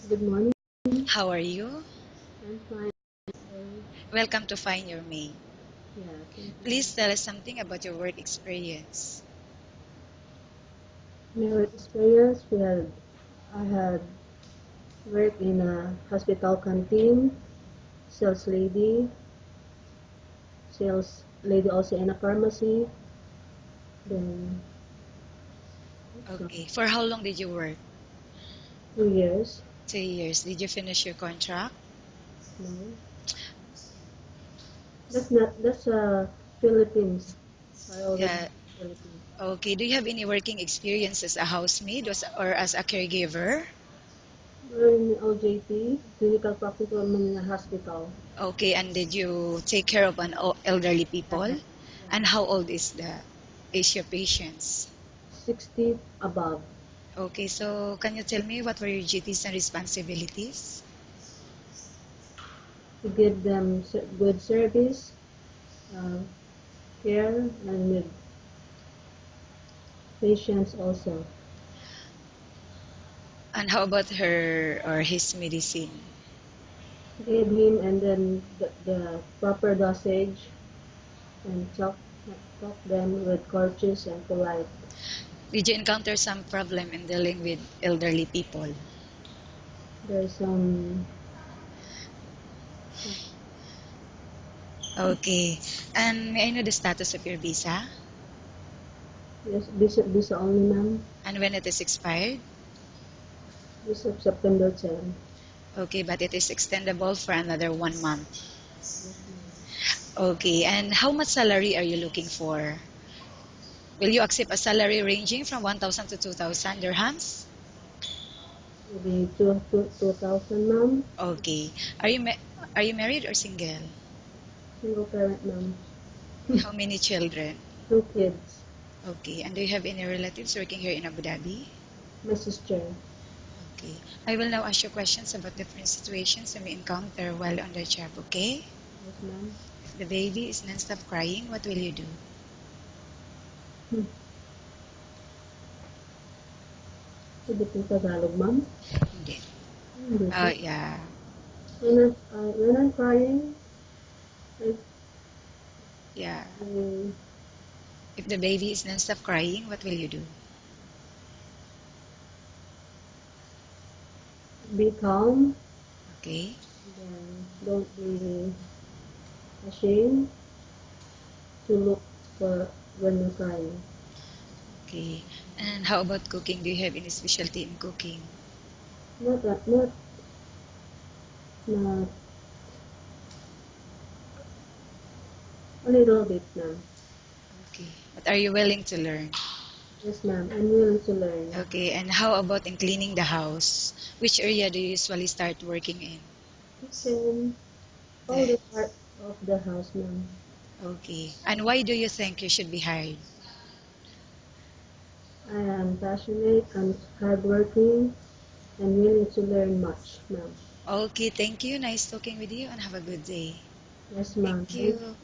Good morning. How are you? I'm fine. Uh, Welcome to Find Your Mate. yeah, thank you. Please tell us something about your work experience. My work experience, I had worked in a hospital canteen, sales lady, sales lady also in a pharmacy. Then, so Okay. For how long did you work? 2 years. 2 years. Did you finish your contract? No, that's Philippines. I already Yeah. Philippines. Okay. Do you have any working experience as a housemaid or as a caregiver? We're in OJT, clinical practical in a hospital. Okay. And did you take care of an elderly Yeah, people? yeah. And how old is the age your patients? 60 above. Okay. So can you tell me what were your duties and responsibilities? To give them good service, uh, care, and with patients also. And how about her or his medicine? Give him and then the proper dosage and talk them with courteous and polite. Did you encounter some problem in dealing with elderly people? There's some Okay. And may I know the status of your visa? yes, this only ma'am. And when it is expired? This of September 10. Okay, but it is extendable for another 1 month. Yes, ma'am. Okay, and how much salary are you looking for? Will you accept a salary ranging from 1,000 to 2,000 dirhams? Maybe 2000 ma'am. Okay. Are you married or single? Single parent ma'am. How many children? 2 kids. Okay. And do you have any relatives working here in Abu Dhabi? My sister. Okay. I will now ask you questions about different situations you may encounter while on the job, okay? Yes, ma'am. If the baby is non-stop crying, what will you do? Hmm. Pwede po Tagalog ma'am? Hindi. Hindi po. Yeah. When I'm crying, I, Yeah. I If the baby is non-stop crying, what will you do? be calm, Okay. then don't be ashamed to look for when you're crying. Okay. And how about cooking? Do you have any specialty in cooking? Not a little bit now. Okay. But are you willing to learn? Yes, ma'am. I'm willing to learn. Okay. And how about in cleaning the house? Which area do you usually start working in? Kitchen, all The, the part of the house, ma'am. okay. And why do you think you should be hired? I am passionate and hardworking and willing to learn much, ma'am. Okay. Thank you. Nice talking with you and have a good day. Yes, ma'am. Thank you.